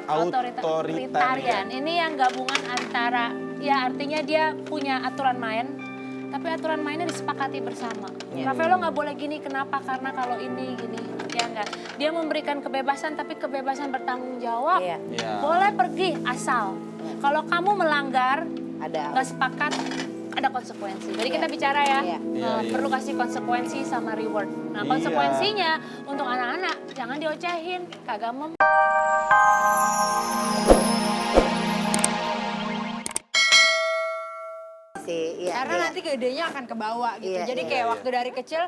Otoritarian. Ini yang gabungan antara, ya artinya dia punya aturan main, tapi aturan mainnya disepakati bersama. Rafael lo nggak boleh gini, kenapa? Karena kalau ini gini, ya enggak. Dia memberikan kebebasan, tapi kebebasan bertanggung jawab. Boleh pergi asal. Kalau kamu melanggar, nggak sepakat, ada konsekuensi. Jadi kita bicara ya, perlu kasih konsekuensi sama reward. Nah konsekuensinya untuk anak-anak, jangan diocehin, kagak Karena nanti gedenya akan ke bawah gitu. Jadi kayak waktu dari kecil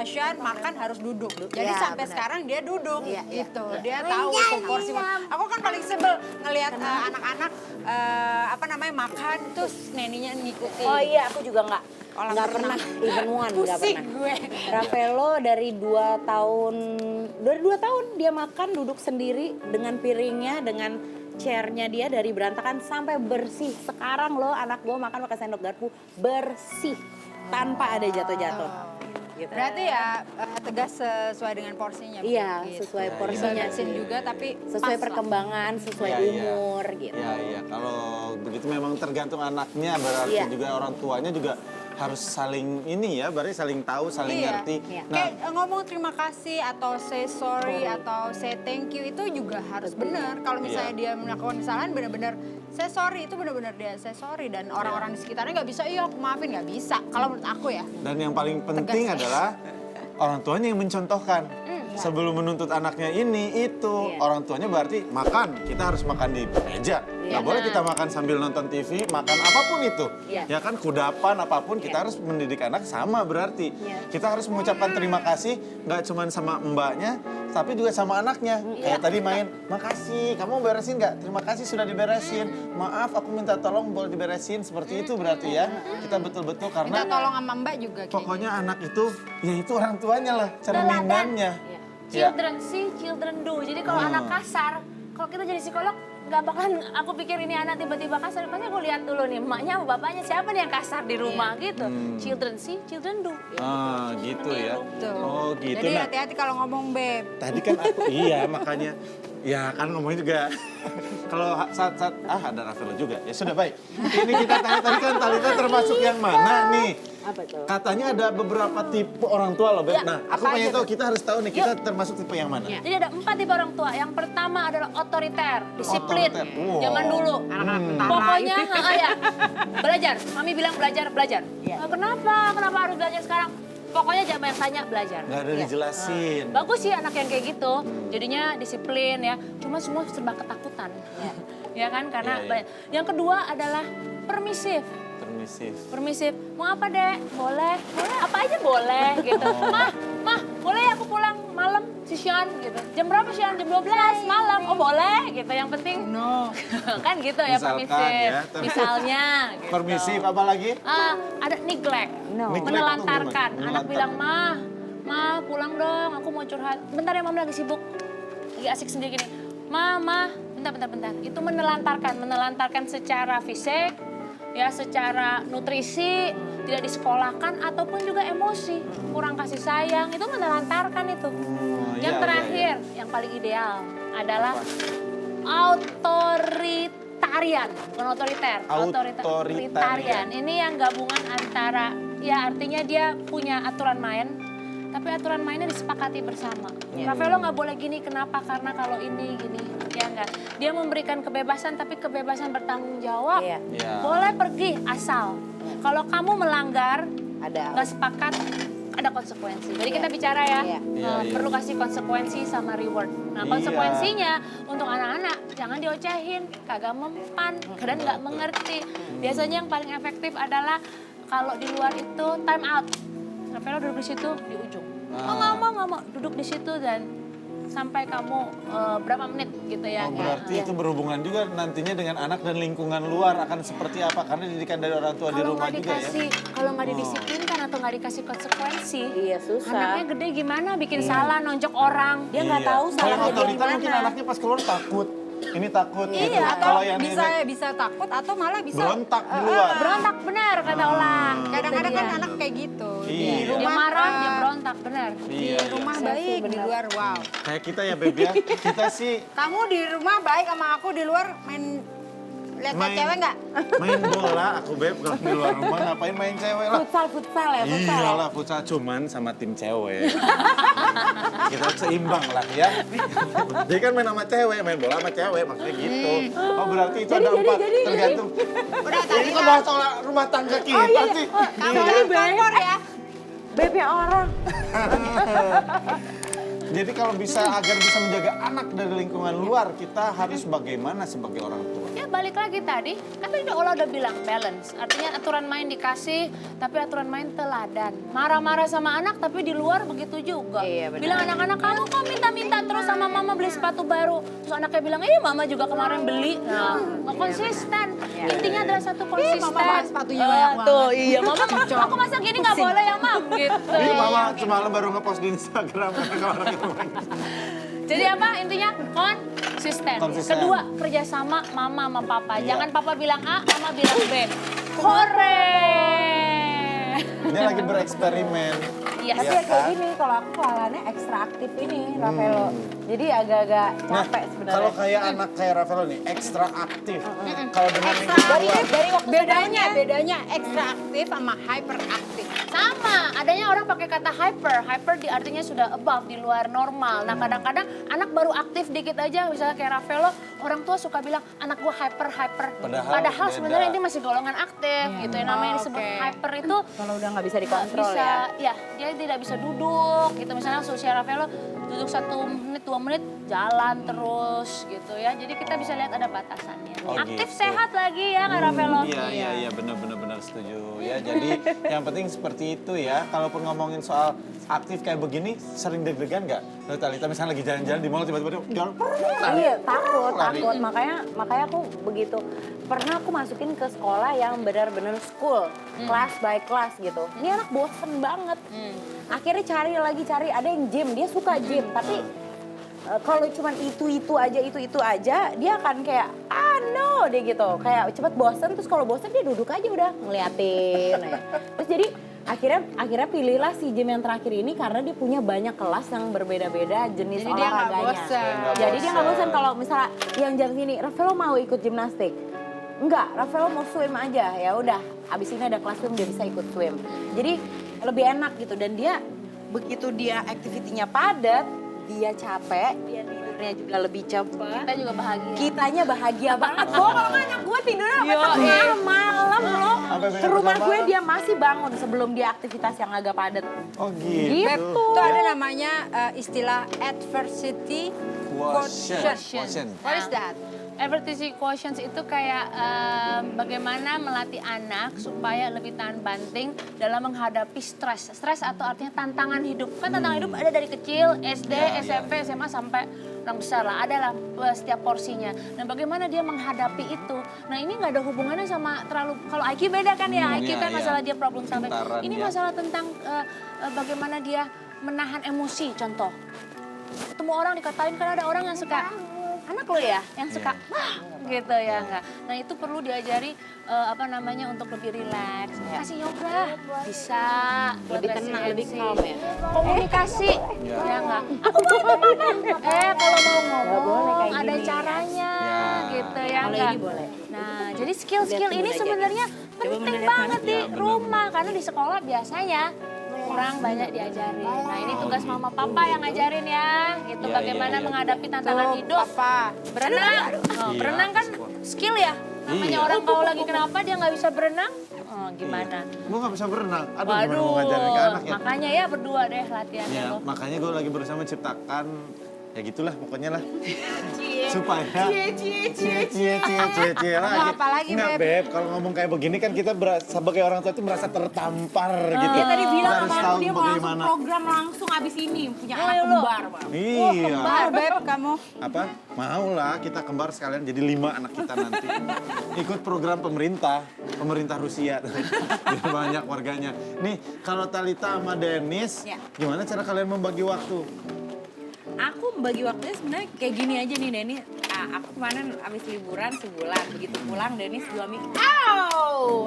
Sean makan harus duduk. Jadi sampai sekarang dia duduk gitu. Dia tahu proporsi. Aku kan paling sebel ngelihat anak-anak makan terus neninya ngikutin. Oh iya, aku juga nggak pernah even one, nggak pernah. Gue. Rafaelo dari 2 tahun dia makan duduk sendiri dengan piringnya, dengan chairnya dia dari berantakan sampai bersih. Sekarang loh anak gue makan pakai sendok garpu bersih tanpa ada jatuh-jatuh. Gitu. Berarti ya tegas sesuai dengan porsinya. Iya, gitu. sesuai porsinya Dibatasin juga tapi sesuai pas perkembangan, sesuai umur gitu. Iya, kalau begitu memang tergantung anaknya, berarti juga orang tuanya juga harus saling ini ya, berarti saling tahu, saling ngerti. Nah, kayak ngomong terima kasih atau say sorry atau say thank you itu juga harus benar. Kalau misalnya dia melakukan kesalahan benar-benar say sorry, itu benar-benar dia say sorry dan orang-orang di sekitarnya nggak bisa, iya aku maafin, nggak bisa. Kalau menurut aku ya. Dan yang paling penting adalah orang tuanya yang mencontohkan. Sebelum menuntut anaknya ini, itu. Orang tuanya berarti makan, kita harus makan di meja. Nggak boleh kita makan sambil nonton TV, makan apapun itu. Ya kan, kudapan apapun, kita harus mendidik anak sama berarti. Kita harus mengucapkan terima kasih, nggak cuma sama mbaknya, tapi juga sama anaknya. Kayak tadi main, makasih, kamu beresin nggak? Terima kasih sudah diberesin. Maaf, aku minta tolong boleh diberesin. Seperti itu berarti ya. Kita betul-betul karena... Minta tolong sama mbak juga. Pokoknya anak itu, ya itu orang tuanya lah, cerminannya. Children see, children do. Jadi kalau anak kasar, kalau kita jadi psikolog, nggak bakalan aku pikir ini anak tiba-tiba kasar. Pasti aku lihat dulu nih, emaknya sama bapaknya siapa nih yang kasar di rumah gitu. Children see, children do. Ah, gitu ya. Oh gitu. Jadi hati-hati kalau ngomong beb. Tadi kan aku, makanya. Ya kan ngomongnya juga. Kalau saat ada Rafael juga. Ya sudah baik. Ini kita tanya tadi kan Talita termasuk yang mana nih? Apa itu? Katanya ada beberapa tipe orang tua loh, Beb. Nah, aku pengen tahu, kita harus tahu nih, kita termasuk tipe yang mana? Jadi ada 4 tipe orang tua. Yang pertama adalah otoriter, disiplin. Wow. Zaman dulu. Pokoknya belajar. Mami bilang belajar. Nah, kenapa harus belajar sekarang? Pokoknya jangan banyak tanya, belajar. Nggak ada dijelasin. Bagus sih anak yang kayak gitu. Jadinya disiplin ya. Cuma semua serba ketakutan. Ya kan, karena yang kedua adalah permisif. Permisif. Mau apa, Dek? Boleh, apa aja boleh gitu. Mah, boleh ya aku pulang malam si Sean gitu. Jam berapa Sean? Jam 12 malam. Oh boleh gitu, yang penting. No. Kan gitu ya, Misalkan, permisif. ya. Misalnya gitu. Permisif apa lagi? Ada neglect. Menelantarkan. Anak bilang, Ma, pulang dong, aku mau curhat. Bentar ya, Mama lagi sibuk. Lagi asik sendiri gini. Ma, bentar. Itu menelantarkan secara fisik, ya secara nutrisi, tidak disekolahkan ataupun juga emosi, kurang kasih sayang, itu menelantarkan itu. Yang terakhir, yang paling ideal adalah otoritarian, bukan otoriter, otoritarian. Ini yang gabungan antara, ya artinya dia punya aturan main, tapi aturan mainnya disepakati bersama. Rafael lo nggak boleh gini, kenapa? Karena kalau ini gini, ya enggak. Dia memberikan kebebasan, tapi kebebasan bertanggung jawab. Boleh pergi asal. Kalau kamu melanggar, nggak sepakat, ada konsekuensi. Jadi kita bicara ya, perlu kasih konsekuensi sama reward. Nah konsekuensinya untuk anak-anak, jangan diocehin, kagak mempan, kadang nggak mengerti. Biasanya yang paling efektif adalah kalau di luar itu time out. Rafael duduk di situ di ujung. Oh nggak mau duduk di situ dan sampai kamu berapa menit gitu ya. Oh, berarti itu berhubungan juga nantinya dengan anak dan lingkungan luar akan seperti apa, karena didikan dari orang tua di rumah juga ya. Kalau nggak didisiplinkan atau nggak dikasih konsekuensi, susah. Anaknya gede gimana bikin salah, nonjok orang. Dia nggak tahu salahnya dia di mana. Mungkin anaknya pas keluar takut. Ini takut gitu. Atau yang bisa takut atau malah bisa berontak duluan. Berontak benar kata Olang. Kadang-kadang kan anak kayak gitu. Iya. Dia marah, dia berontak. berontak, benar. Di Iya, rumah Saya sih baik, di benar. luar wow. Kayak kita ya Beb ya, kita sih Kamu di rumah baik sama aku, di luar lihat cewek nggak? main bola aku Beb, kalau di luar rumah ngapain main cewek lah. Futsal ya, futsal. Iyalah futsal cuman sama tim cewek. Kita seimbang lah ya. Jadi kan main sama cewek, main bola sama cewek maksudnya gitu. Oh berarti itu ada 4 tergantung. Udah Ini tadi kan bahas soal rumah tangga kita sih. kamu kompor ya. Beb ya orang. Jadi kalau agar bisa menjaga anak dari lingkungan luar, kita harus bagaimana sebagai orang tua? Ya balik lagi tadi, kan tadi Ola udah bilang balance. Artinya aturan main dikasih, tapi aturan main teladan. Marah-marah sama anak, tapi di luar begitu juga. Iya, benar. Bilang anak-anak, kamu kok minta-minta terus sama mama beli sepatu baru. Terus anaknya bilang, mama juga kemarin beli. Nah, nggak konsisten. Intinya adalah satu konsisten. Mama bahas sepatunya banyak banget. Tuh, iya. Mama, aku masa gini nggak boleh ya, Mam? Gitu. Ini mama semalam baru ngepost di Instagram kalau orang itu main. Jadi apa intinya? Konsisten. Konsisten. Kedua, kerjasama mama sama papa. Iya. Jangan papa bilang A, mama bilang B. Hore! Dia lagi bereksperimen. Iya. Tapi ya kayak gini, kalau aku kelalannya ekstra aktif ini, Rafaelo. Jadi agak-agak capek sebenarnya. Kalau kayak anak kayak Rafael nih, ekstra aktif. Kalau dengan lingkungan Dari, luar, dari waktu bedanya ekstra aktif sama hyper aktif. Sama, adanya orang pakai kata hyper. Hyper artinya sudah above, di luar normal. Nah kadang-kadang anak baru aktif dikit aja, misalnya kayak Rafaelo, orang tua suka bilang anak gua hyper. Padahal sebenarnya beda. ini masih golongan aktif gitu ya. Namanya disebut oke. hyper itu Kalau udah nggak bisa nggak dikontrol bisa, ya. dia tidak bisa duduk gitu. Misalnya usia Rafaelo duduk 1 menit, 2 menit, jalan terus gitu ya. Jadi kita bisa lihat ada batasannya. Oh, Aktif gitu. sehat lagi ya Kak Rafaelo? Iya, benar setuju ya. Jadi yang penting seperti itu ya. Kalaupun ngomongin soal aktif kayak begini, sering deg-degan nggak? Lalu Talita misalnya lagi jalan-jalan di mall tiba-tiba dia jalan. Iya, takut. Lari. Makanya aku begitu. Pernah aku masukin ke sekolah yang benar-benar school, class by class gitu. Ini anak bosen banget. Akhirnya cari, ada yang gym, dia suka gym, tapi kalau cuman itu aja, dia akan kayak no dia gitu, kayak cepet bosen. Terus kalau bosen dia duduk aja udah ngeliatin. Terus jadi akhirnya pilihlah si gym yang terakhir ini karena dia punya banyak kelas yang berbeda-beda jenis Jadi dia nggak olahraganya. bosen. Jadi dia nggak bosan kalau misalnya yang jam sini, Rafaelo mau ikut gimnastik. Enggak, Rafaelo mau swim aja. Ya udah, abis ini ada kelas swim dia bisa ikut swim. Jadi lebih enak gitu, dan dia begitu dia aktivitinya padat, dia capek, dia tidurnya juga lebih cepat. Kita juga bahagia. Kitanya bahagia banget. Gue kalau nggak anak gue tidurnya sampai Yo, tengah malam loh. Sampai Ke rumah tengah gue malam. dia masih bangun sebelum dia aktivitas yang agak padat. Oh gitu. Beb, tuh ada namanya istilah adversity quotient. What is that? Adversity quotient itu kayak bagaimana melatih anak supaya lebih tahan banting dalam menghadapi stres. Stres atau artinya tantangan hidup. Kan tantangan hidup ada dari kecil, SD, SMP, SMA sampai orang besar lah. Adalah setiap porsinya. Nah bagaimana dia menghadapi itu. Nah ini nggak ada hubungannya sama terlalu, kalau IQ beda kan ya. IQ kan masalah dia problem solving. Pintaran Ini dia. masalah tentang bagaimana dia menahan emosi. Contoh, ketemu orang dikatain, kan ada orang yang suka, anak lo ya yang suka wah gitu ya enggak. Nah itu perlu diajari untuk lebih rileks. Kasih yoga bisa buat Lebih tenang, lebih resiliensi. calm ya. Komunikasi ya enggak. Aku boleh kemana? Kalau mau Nggak boleh ngomong kayak ada gini. caranya gitu ya Kalau enggak. ini boleh. Nah jadi skill-skill Lihat ini dulu aja. sebenarnya Coba penting mendekat banget mana? di Ya, benar, rumah karena di sekolah biasanya kurang banyak diajarin. Nah ini tugas mama papa yang ngajarin ya, gitu Iya, bagaimana iya, iya. menghadapi tantangan Tuh, hidup. Papa. Berenang, Iya, berenang kan skill ya. Namanya Iya. orang kalau lagi kenapa dia nggak bisa berenang, gimana? Gue gak bisa berenang. Aduh, gimana Waduh, mau ngajarin ke anak ya? makanya ya berdua deh latihannya Ya, tuh. makanya gue lagi berusaha menciptakan ya gitulah pokoknya lah. Supaya cie lah. Mau apa lagi, Nggak, Beb? Beb, kalau ngomong kayak begini kan kita sebagai orang tua itu merasa tertampar gitu. Dia tadi bilang Kita harus sama tahu aku dia mau langsung bagaimana. program langsung abis ini punya Ayo anak lo. kembar, Bang. Iya. Mau Beb kamu? Apa? Mau lah kita kembar sekalian jadi 5 anak kita nanti. Ikut program pemerintah Rusia. Biar banyak warganya. Nih, kalau Talita sama Dennis, Ya. gimana cara kalian membagi waktu? Aku membagi waktunya sebenarnya kayak gini aja nih, Denny. Aku kemarin abis liburan sebulan, begitu pulang Dennis 2 minggu.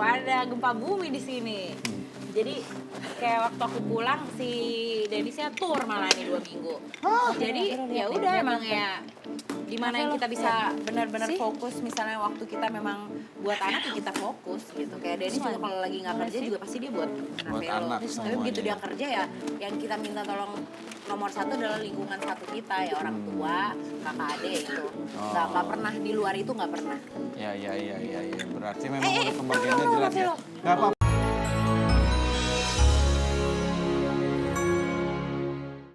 Ada gempa bumi di sini. Jadi kayak waktu aku pulang si Denisnya tour malah nih 2 minggu. Jadi ya udah emang ya dimana yang kita bisa benar-benar fokus, misalnya waktu kita memang buat anak ya kita fokus gitu. Kayak Denis juga kalau lagi nggak kerja juga pasti dia buat Rafaelo. anak Tapi semuanya. begitu dia kerja ya yang kita minta tolong nomor 1 adalah lingkungan satu kita ya, orang tua, kakak adik itu. Nggak pernah di luar itu, nggak pernah. Ya. Berarti memang udah pembagiannya jelas ya. Nggak apa-apa.